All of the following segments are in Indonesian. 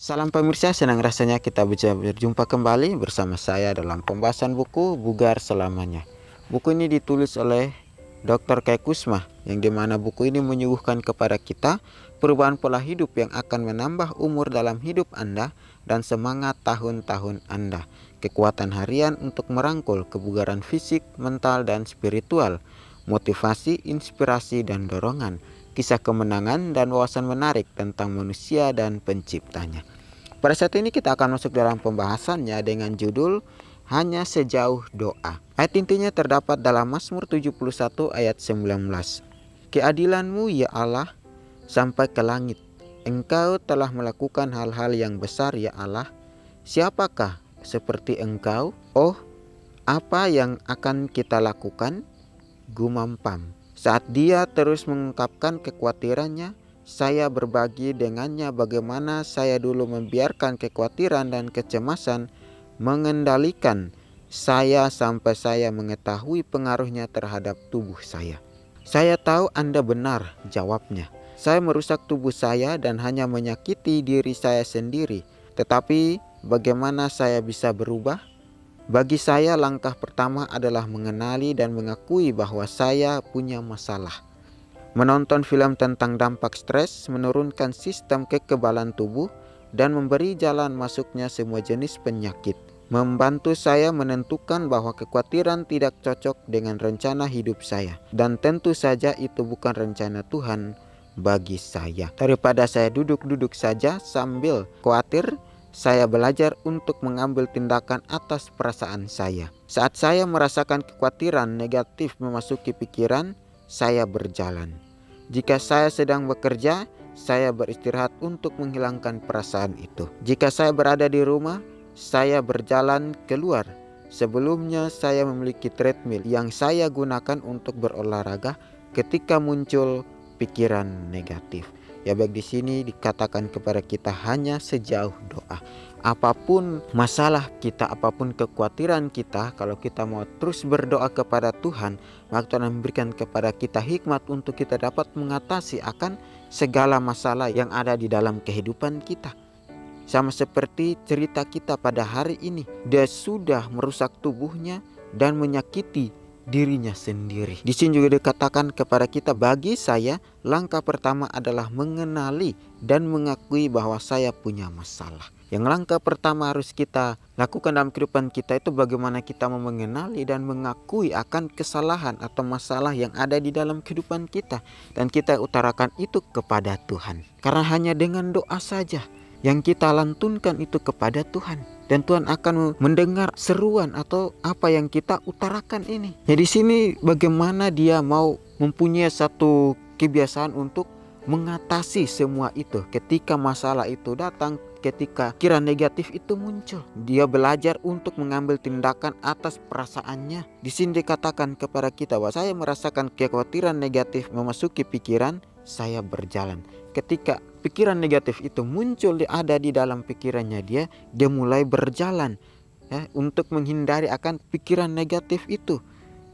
Salam pemirsa, senang rasanya kita bisa berjumpa kembali bersama saya dalam pembahasan buku Bugar Selamanya. Buku ini ditulis oleh Dr. Kai Kusma, yang dimana buku ini menyuguhkan kepada kita perubahan pola hidup yang akan menambah umur dalam hidup Anda dan semangat tahun-tahun Anda. Kekuatan harian untuk merangkul kebugaran fisik, mental, dan spiritual, motivasi, inspirasi, dan dorongan, kisah kemenangan, dan wawasan menarik tentang manusia dan penciptanya. Pada saat ini kita akan masuk dalam pembahasannya dengan judul Hanya Sejauh Doa. Ayat intinya terdapat dalam Mazmur 71 ayat 19. Keadilanmu ya Allah sampai ke langit. Engkau telah melakukan hal-hal yang besar ya Allah. Siapakah seperti Engkau? Oh, apa yang akan kita lakukan? Gumam Pam. Saat dia terus mengungkapkan kekhawatirannya, saya berbagi dengannya bagaimana saya dulu membiarkan kekhawatiran dan kecemasan mengendalikan saya sampai saya mengetahui pengaruhnya terhadap tubuh saya. Saya tahu Anda benar, jawabnya. Saya merusak tubuh saya dan hanya menyakiti diri saya sendiri. Tetapi bagaimana saya bisa berubah? Bagi saya langkah pertama adalah mengenali dan mengakui bahwa saya punya masalah. Menonton film tentang dampak stres menurunkan sistem kekebalan tubuh dan memberi jalan masuknya semua jenis penyakit. Membantu saya menentukan bahwa kekhawatiran tidak cocok dengan rencana hidup saya. Dan tentu saja itu bukan rencana Tuhan bagi saya. Daripada saya duduk-duduk saja sambil khawatir, saya belajar untuk mengambil tindakan atas perasaan saya. Saat saya merasakan kekhawatiran negatif memasuki pikiran, saya berjalan. Jika saya sedang bekerja, saya beristirahat untuk menghilangkan perasaan itu. Jika saya berada di rumah, saya berjalan keluar. Sebelumnya saya memiliki treadmill yang saya gunakan untuk berolahraga ketika muncul pikiran negatif. Ya, baik, di sini dikatakan kepada kita hanya sejauh doa. Apapun masalah kita, apapun kekhawatiran kita, kalau kita mau terus berdoa kepada Tuhan, maka Tuhan memberikan kepada kita hikmat untuk kita dapat mengatasi akan segala masalah yang ada di dalam kehidupan kita. Sama seperti cerita kita pada hari ini, dia sudah merusak tubuhnya dan menyakiti dirinya sendiri. Di sini juga dikatakan kepada kita, bagi saya langkah pertama adalah mengenali dan mengakui bahwa saya punya masalah. Yang langkah pertama harus kita lakukan dalam kehidupan kita itu bagaimana kita mau mengenali dan mengakui akan kesalahan atau masalah yang ada di dalam kehidupan kita, dan kita utarakan itu kepada Tuhan. Karena hanya dengan doa saja yang kita lantunkan itu kepada Tuhan, dan Tuhan akan mendengar seruan atau apa yang kita utarakan ini. Jadi di sini bagaimana dia mau mempunyai satu kebiasaan untuk mengatasi semua itu ketika masalah itu datang, ketika pikiran negatif itu muncul. Dia belajar untuk mengambil tindakan atas perasaannya. Di sini dikatakan kepada kita bahwa saya merasakan kekhawatiran negatif memasuki pikiran, saya berjalan. Ketika pikiran negatif itu muncul ada di dalam pikirannya dia mulai berjalan untuk menghindari akan pikiran negatif itu.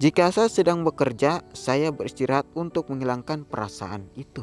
Jika saya sedang bekerja, saya beristirahat untuk menghilangkan perasaan itu.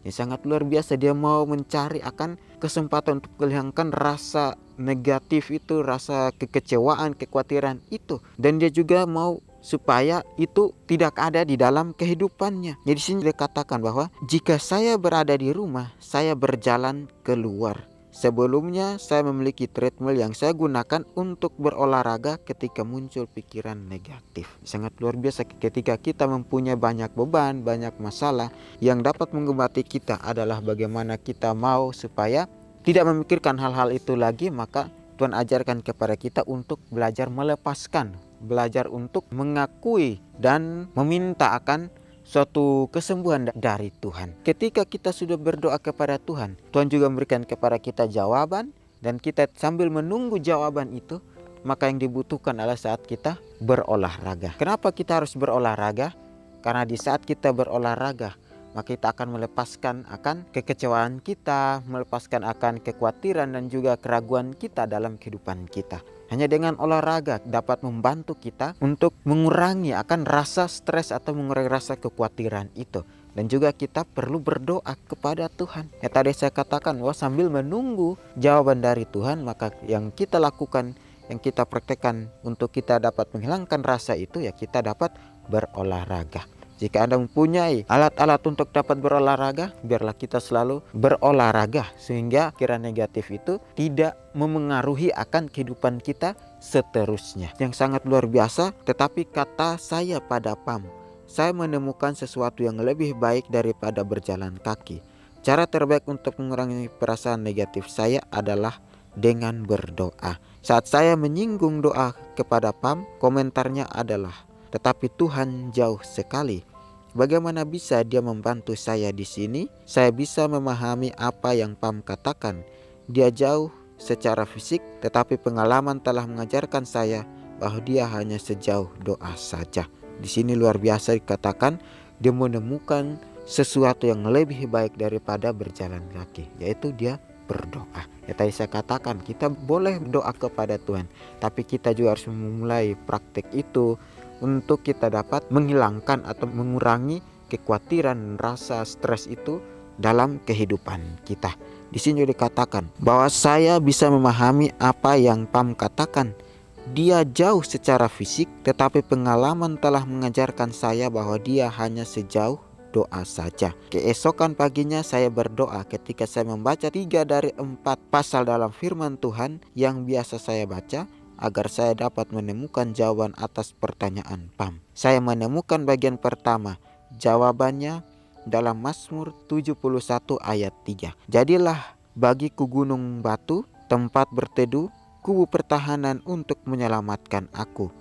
Sangat luar biasa, dia mau mencari akan kesempatan untuk menghilangkan rasa negatif itu, rasa kekecewaan, kekhawatiran itu, dan dia juga mau supaya itu tidak ada di dalam kehidupannya. Jadi sini dikatakan bahwa jika saya berada di rumah, saya berjalan keluar. Sebelumnya saya memiliki treadmill yang saya gunakan untuk berolahraga ketika muncul pikiran negatif. Sangat luar biasa ketika kita mempunyai banyak beban, banyak masalah, yang dapat mengobati kita adalah bagaimana kita mau supaya tidak memikirkan hal-hal itu lagi. Maka Tuhan ajarkan kepada kita untuk belajar melepaskan, belajar untuk mengakui dan meminta akan suatu kesembuhan dari Tuhan. Ketika kita sudah berdoa kepada Tuhan, Tuhan juga memberikan kepada kita jawaban, dan kita sambil menunggu jawaban itu, maka yang dibutuhkan adalah saat kita berolahraga. Kenapa kita harus berolahraga? Karena di saat kita berolahraga, maka kita akan melepaskan akan kekecewaan kita, melepaskan akan kekhawatiran dan juga keraguan kita dalam kehidupan kita. Hanya dengan olahraga dapat membantu kita untuk mengurangi akan rasa stres atau mengurangi rasa kekhawatiran itu. Dan juga kita perlu berdoa kepada Tuhan. Ya tadi saya katakan bahwa sambil menunggu jawaban dari Tuhan, maka yang kita lakukan, yang kita praktekkan untuk kita dapat menghilangkan rasa itu, ya kita dapat berolahraga. Jika Anda mempunyai alat-alat untuk dapat berolahraga, biarlah kita selalu berolahraga sehingga pikiran negatif itu tidak memengaruhi akan kehidupan kita seterusnya. Yang sangat luar biasa, tetapi kata saya pada Pam, saya menemukan sesuatu yang lebih baik daripada berjalan kaki. Cara terbaik untuk mengurangi perasaan negatif saya adalah dengan berdoa. Saat saya menyinggung doa kepada Pam, komentarnya adalah, tetapi Tuhan jauh sekali. Bagaimana bisa dia membantu saya di sini? Saya bisa memahami apa yang Pam katakan. Dia jauh secara fisik, tetapi pengalaman telah mengajarkan saya bahwa dia hanya sejauh doa saja. Di sini luar biasa dikatakan dia menemukan sesuatu yang lebih baik daripada berjalan kaki, yaitu dia berdoa. Ya tadi saya katakan kita boleh doa kepada Tuhan, tapi kita juga harus memulai praktik itu untuk kita dapat menghilangkan atau mengurangi kekhawatiran, rasa stres itu dalam kehidupan kita. Di sini dikatakan bahwa saya bisa memahami apa yang Pam katakan. Dia jauh secara fisik, tetapi pengalaman telah mengajarkan saya bahwa dia hanya sejauh doa saja. Keesokan paginya saya berdoa ketika saya membaca 3 dari 4 pasal dalam firman Tuhan yang biasa saya baca, agar saya dapat menemukan jawaban atas pertanyaan Pam. Saya menemukan bagian pertama, jawabannya dalam Mazmur 71 ayat 3. Jadilah bagiku gunung batu, tempat berteduh, kubu pertahanan untuk menyelamatkan aku.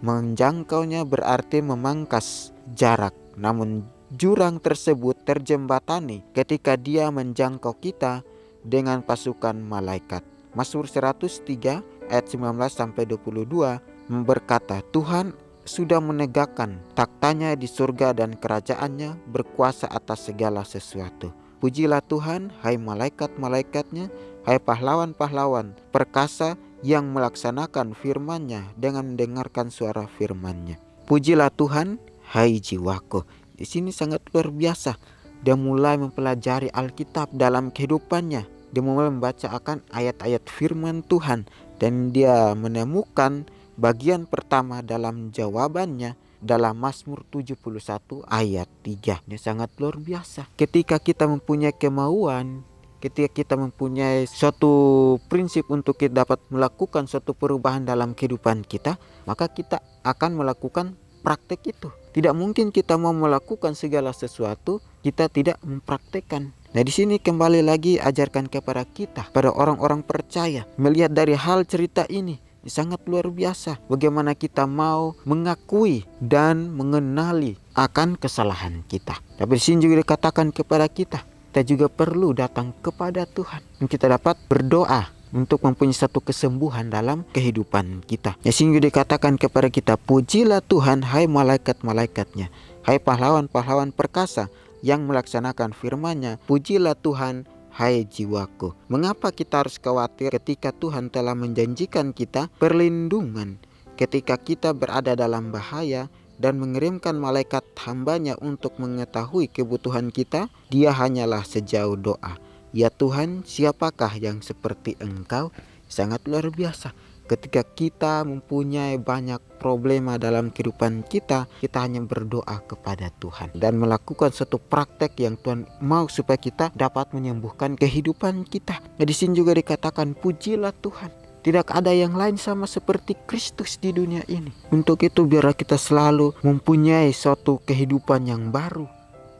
Menjangkaunya berarti memangkas jarak, namun jurang tersebut terjembatani ketika dia menjangkau kita dengan pasukan malaikat. Mazmur 103 ayat 19-22 berkata, Tuhan sudah menegakkan taktanya di surga dan kerajaannya berkuasa atas segala sesuatu. Pujilah Tuhan, hai malaikat-malaikatnya, hai pahlawan-pahlawan perkasa yang melaksanakan firman-Nya dengan mendengarkan suara firman-Nya. Pujilah Tuhan, hai jiwaku. Di sini sangat luar biasa. Dia mulai mempelajari Alkitab dalam kehidupannya. Dia mulai membaca akan ayat-ayat firman Tuhan, dan dia menemukan bagian pertama dalam jawabannya dalam Mazmur 71 ayat 3. Ini sangat luar biasa. Ketika kita mempunyai kemauan, ketika kita mempunyai suatu prinsip untuk kita dapat melakukan suatu perubahan dalam kehidupan kita, maka kita akan melakukan praktek itu. Tidak mungkin kita mau melakukan segala sesuatu kita tidak mempraktekkan. Nah, di sini kembali lagi ajarkan kepada kita, pada orang-orang percaya, melihat dari hal cerita ini sangat luar biasa. Bagaimana kita mau mengakui dan mengenali akan kesalahan kita. Tapi di sini juga dikatakan kepada kita juga perlu datang kepada Tuhan. Kita dapat berdoa untuk mempunyai satu kesembuhan dalam kehidupan kita. Di sini juga dikatakan kepada kita, pujilah Tuhan, hai malaikat-malaikatnya, hai pahlawan-pahlawan perkasa yang melaksanakan firman-Nya. Pujilah Tuhan, hai jiwaku. Mengapa kita harus khawatir ketika Tuhan telah menjanjikan kita perlindungan ketika kita berada dalam bahaya dan mengirimkan malaikat hamba-Nya untuk mengetahui kebutuhan kita? Dia hanyalah sejauh doa. Ya Tuhan, siapakah yang seperti Engkau? Sangat luar biasa. Ketika kita mempunyai banyak problema dalam kehidupan kita hanya berdoa kepada Tuhan dan melakukan suatu praktek yang Tuhan mau supaya kita dapat menyembuhkan kehidupan kita. Nah, di sini juga dikatakan, pujilah Tuhan. Tidak ada yang lain sama seperti Kristus di dunia ini. Untuk itu biarlah kita selalu mempunyai suatu kehidupan yang baru,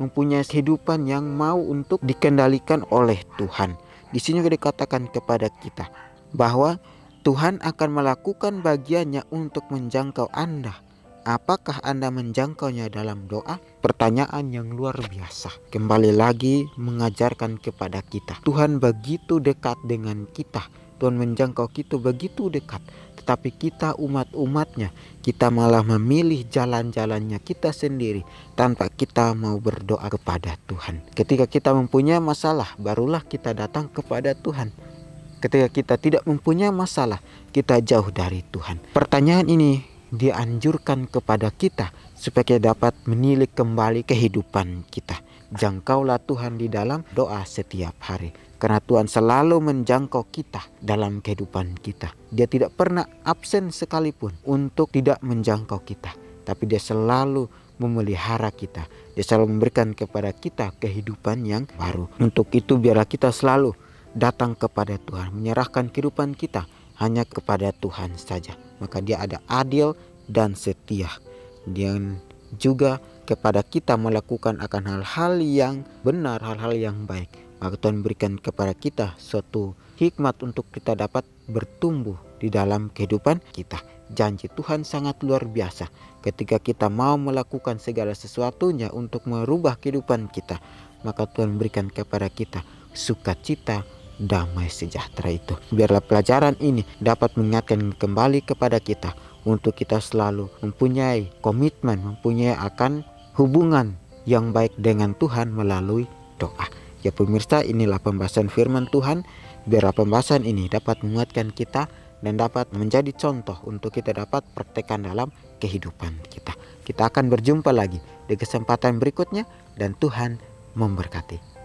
mempunyai kehidupan yang mau untuk dikendalikan oleh Tuhan. Di sini juga dikatakan kepada kita bahwa Tuhan akan melakukan bagiannya untuk menjangkau Anda. Apakah Anda menjangkaunya dalam doa? Pertanyaan yang luar biasa. Kembali lagi mengajarkan kepada kita, Tuhan begitu dekat dengan kita. Tuhan menjangkau kita begitu dekat. Tetapi kita umat-umatnya, kita malah memilih jalan-jalannya kita sendiri tanpa kita mau berdoa kepada Tuhan. Ketika kita mempunyai masalah, barulah kita datang kepada Tuhan. Ketika kita tidak mempunyai masalah, kita jauh dari Tuhan. Pertanyaan ini dianjurkan kepada kita supaya dapat menilik kembali kehidupan kita. Jangkaulah Tuhan di dalam doa setiap hari, karena Tuhan selalu menjangkau kita dalam kehidupan kita. Dia tidak pernah absen sekalipun untuk tidak menjangkau kita, tapi dia selalu memelihara kita. Dia selalu memberikan kepada kita kehidupan yang baru. Untuk itu biarlah kita selalu datang kepada Tuhan, menyerahkan kehidupan kita hanya kepada Tuhan saja. Maka dia ada adil dan setia. Dan juga kepada kita melakukan akan hal-hal yang benar, hal-hal yang baik. Maka Tuhan berikan kepada kita suatu hikmat untuk kita dapat bertumbuh di dalam kehidupan kita. Janji Tuhan sangat luar biasa ketika kita mau melakukan segala sesuatunya untuk merubah kehidupan kita. Maka Tuhan berikan kepada kita sukacita, damai sejahtera itu. Biarlah pelajaran ini dapat mengingatkan kembali kepada kita untuk kita selalu mempunyai komitmen, mempunyai akan hubungan yang baik dengan Tuhan melalui doa. Ya pemirsa, inilah pembahasan firman Tuhan. Biarlah pembahasan ini dapat menguatkan kita dan dapat menjadi contoh untuk kita dapat praktekkan dalam kehidupan kita. Kita akan berjumpa lagi di kesempatan berikutnya dan Tuhan memberkati.